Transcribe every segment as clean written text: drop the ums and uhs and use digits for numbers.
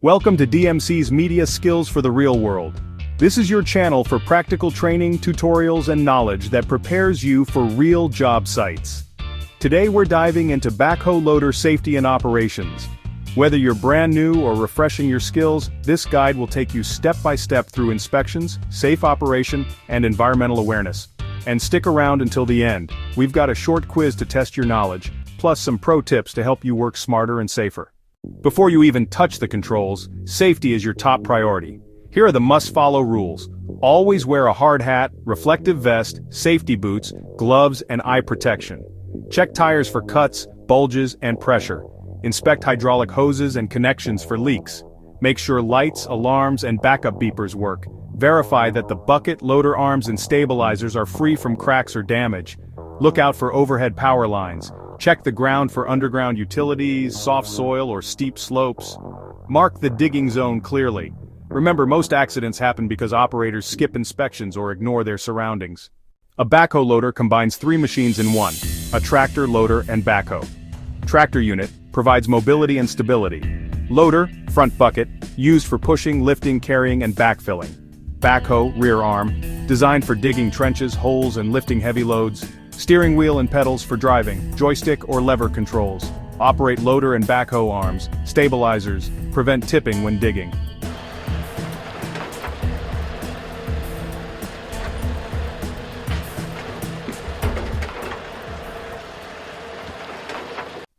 Welcome to DMC's Media Skills for the Real World. This is your channel for practical training, tutorials, and knowledge that prepares you for real job sites. Today we're diving into backhoe loader safety and operations. Whether you're brand new or refreshing your skills, this guide will take you step by step through inspections, safe operation, and environmental awareness. And stick around until the end. We've got a short quiz to test your knowledge, plus some pro tips to help you work smarter and safer. Before you even touch the controls, safety is your top priority. Here are the must-follow rules. Always wear a hard hat, reflective vest, safety boots, gloves, and eye protection. Check tires for cuts, bulges, and pressure. Inspect hydraulic hoses and connections for leaks. Make sure lights, alarms, and backup beepers work. Verify that the bucket, loader arms, and stabilizers are free from cracks or damage. Look out for overhead power lines. Check the ground for underground utilities, soft soil, or steep slopes. Mark the digging zone clearly. Remember, most accidents happen because operators skip inspections or ignore their surroundings. A backhoe loader combines three machines in one: a tractor, loader, and backhoe. Tractor unit provides mobility and stability. Loader, front bucket, used for pushing, lifting, carrying, and backfilling. Backhoe, rear arm, designed for digging trenches, holes, and lifting heavy loads. Steering wheel and pedals for driving, joystick or lever controls. Operate loader and backhoe arms, stabilizers, prevent tipping when digging.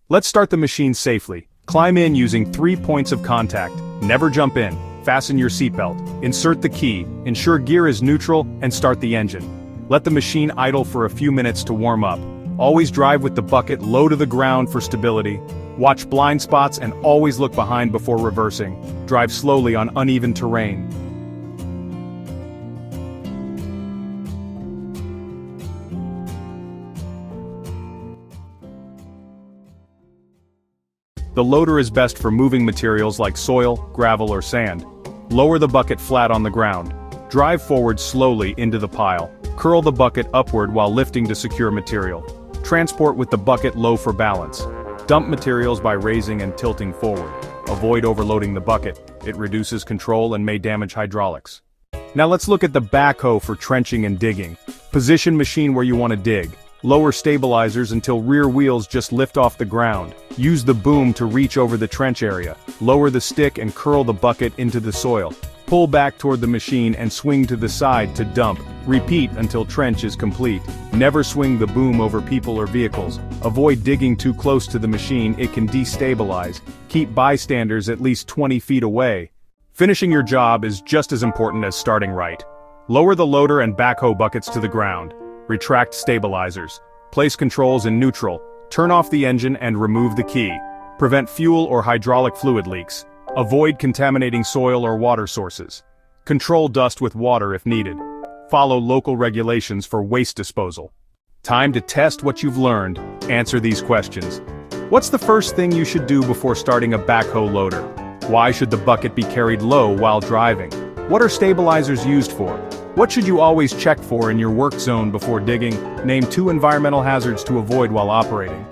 Let's start the machine safely. Climb in using 3 points of contact. Never jump in. Fasten your seatbelt. Insert the key, ensure gear is neutral, and start the engine. Let the machine idle for a few minutes to warm up. Always drive with the bucket low to the ground for stability. Watch blind spots and always look behind before reversing. Drive slowly on uneven terrain. The loader is best for moving materials like soil, gravel, or sand. Lower the bucket flat on the ground. Drive forward slowly into the pile. Curl the bucket upward while lifting to secure material. Transport with the bucket low for balance. Dump materials by raising and tilting forward. Avoid overloading the bucket. It reduces control and may damage hydraulics. Now let's look at the backhoe for trenching and digging. Position machine where you want to dig. Lower stabilizers until rear wheels just lift off the ground. Use the boom to reach over the trench area. Lower the stick and curl the bucket into the soil. Pull back toward the machine and swing to the side to dump. Repeat until trench is complete. Never swing the boom over people or vehicles. Avoid digging too close to the machine, it can destabilize. Keep bystanders at least 20 feet away. Finishing your job is just as important as starting right. Lower the loader and backhoe buckets to the ground. Retract stabilizers. Place controls in neutral. Turn off the engine and remove the key. Prevent fuel or hydraulic fluid leaks. Avoid contaminating soil or water sources. Control dust with water if needed. Follow local regulations for waste disposal. Time to test what you've learned. Answer these questions. What's the first thing you should do before starting a backhoe loader? Why should the bucket be carried low while driving? What are stabilizers used for? What should you always check for in your work zone before digging? Name 2 environmental hazards to avoid while operating.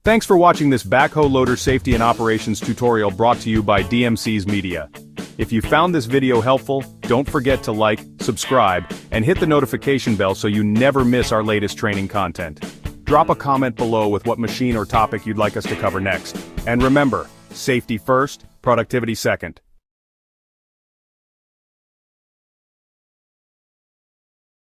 Thanks for watching this backhoe loader safety and operations tutorial brought to you by DMC's Media. If you found this video helpful, don't forget to like, subscribe, and hit the notification bell so you never miss our latest training content. Drop a comment below with what machine or topic you'd like us to cover next. And remember, safety first, productivity second.